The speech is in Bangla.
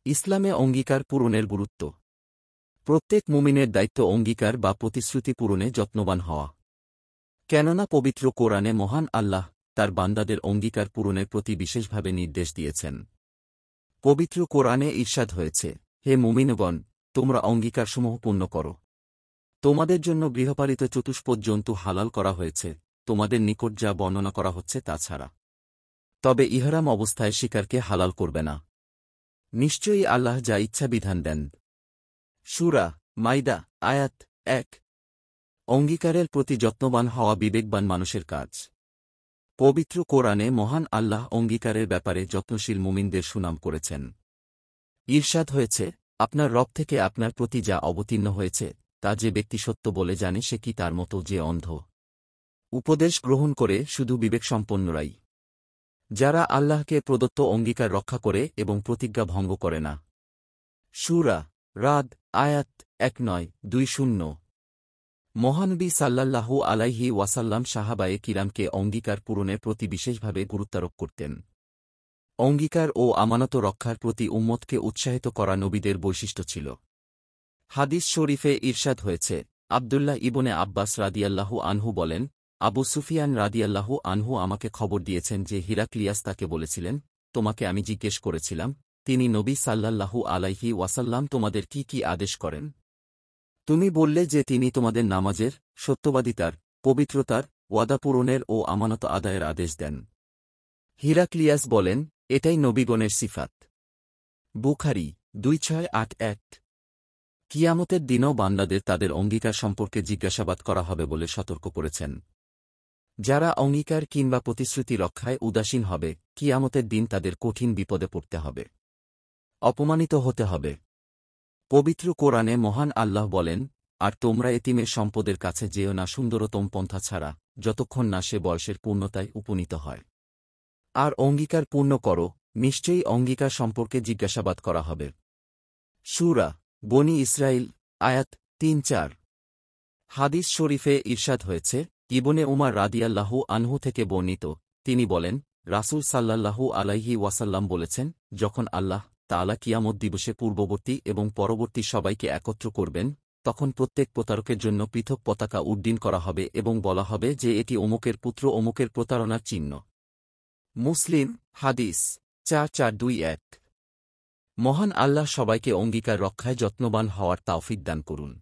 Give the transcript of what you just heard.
ইসলামে অঙ্গীকার পূরণের গুরুত্ব। প্রত্যেক মুমিনের দায়িত্ব অঙ্গীকার বা প্রতিশ্রুতি পূরণে যত্নবান হওয়া। কেননা পবিত্র কোরআনে মহান আল্লাহ তার বান্দাদের অঙ্গীকার পূরণের প্রতি বিশেষভাবে নির্দেশ দিয়েছেন। পবিত্র কোরআনে ঈর্ষাদ হয়েছে, হে মুমিনগণ, তোমরা অঙ্গীকারসমূহ পূর্ণ করো। তোমাদের জন্য গৃহপালিত চতুষ্পদ জন্তু হালাল করা হয়েছে, তোমাদের নিকট যা বর্ণনা করা হচ্ছে তা ছাড়া। তবে ইহরাম অবস্থায় শিকারকে হালাল করবে না। নিশ্চয়ই আল্লাহ যা ইচ্ছা বিধান দেন। সূরা মাইদা আয়াত 1। অঙ্গীকারের প্রতি যত্নবান হওয়া বিবেকবান মানুষের কাজ। পবিত্র কোরআনে মহান আল্লাহ অঙ্গীকারের ব্যাপারে যত্নশীল মুমিনদের সুনাম করেছেন। ঈর্ষাদ হয়েছে, আপনার রব থেকে আপনার প্রতি যা অবতীর্ণ হয়েছে তা যে ব্যক্তি সত্য বলে জানে সে কি তার মতো যে অন্ধ? উপদেশ গ্রহণ করে শুধু বিবেকসম্পন্নরাই, যারা আল্লাহকে প্রদত্ত অঙ্গীকার রক্ষা করে এবং প্রতিজ্ঞা ভঙ্গ করে না। সূরা রাদ আয়াত 1920। মহানবী সাল্লাল্লাহু আলাইহি ওয়াসাল্লাম সাহাবায়ে কিরামকে অঙ্গীকার পূরণের প্রতি বিশেষভাবে গুরুত্বারোপ করতেন। অঙ্গীকার ও আমানত রক্ষার প্রতি উম্মতকে উৎসাহিত করা নবীদের বৈশিষ্ট্য ছিল। হাদিস শরীফে ঈরশাদ হয়েছে, আব্দুল্লাহ ইবনে আব্বাস রাদিয়াল্লাহু আনহু বলেন, আবু সুফিয়ান রাদিয়াল্লাহু আনহু আমাকে খবর দিয়েছেন যে হিরাক্লিয়াস তাকে বলেছিলেন, তোমাকে আমি জিজ্ঞেস করেছিলাম, তিনি নবী সাল্লাল্লাহু আলাইহি ওয়াসাল্লাম তোমাদের কি কি আদেশ করেন? তুমি বললে যে তিনি তোমাদের নামাজের, সত্যবাদিতার, পবিত্রতার, ওয়াদা পূরণের ও আমানত আদায়ের আদেশ দেন। হিরাক্লিয়াস বলেন, এটাই নবীগণের সিফাত। বুখারী 2681। কিয়ামতের দিনও বান্দাদের তাদের অঙ্গীকার সম্পর্কে জিজ্ঞাসাবাদ করা হবে বলে সতর্ক করেছেন। যারা অঙ্গীকার কিংবা প্রতিশ্রুতি রক্ষায় উদাসীন হবে, কিয়ামতের দিন তাদের কঠিন বিপদে পড়তে হবে, অপমানিত হতে হবে। পবিত্র কোরআনে মহান আল্লাহ বলেন, আর তোমরা এতিমের সম্পদের কাছে যেও না সুন্দরতম পন্থা ছাড়া, যতক্ষণ না সে বয়সের পূর্ণতায় উপনীত হয়। আর অঙ্গীকার পূর্ণ করো, নিশ্চয়ই অঙ্গীকার সম্পর্কে জিজ্ঞাসাবাদ করা হবে। সূরা বনী ইসরাইল আয়াত 3-4। হাদিস শরীফে ঈরশাদ হয়েছে, ইবনে উমার রাদিয়াল্লাহু আনহু থেকে বর্ণিত, তিনি বলেন, রাসূল সাল্লাল্লাহু আলাইহি ওয়াসাল্লাম বলেছেন, যখন আল্লাহ তাআলা কিয়ামত দিবসে পূর্ববর্তী এবং পরবর্তী সবাইকে একত্র করবেন, তখন প্রত্যেক প্রতারকের জন্য পৃথক পতাকা উড্ডীন করা হবে এবং বলা হবে যে এটি অমুকের পুত্র অমুকের প্রতারণার চিহ্ন। মুসলিম হাদিস 4421। মহান আল্লাহ সবাইকে অঙ্গীকার রক্ষায় যত্নবান হওয়ার তাওফিক দান করুন।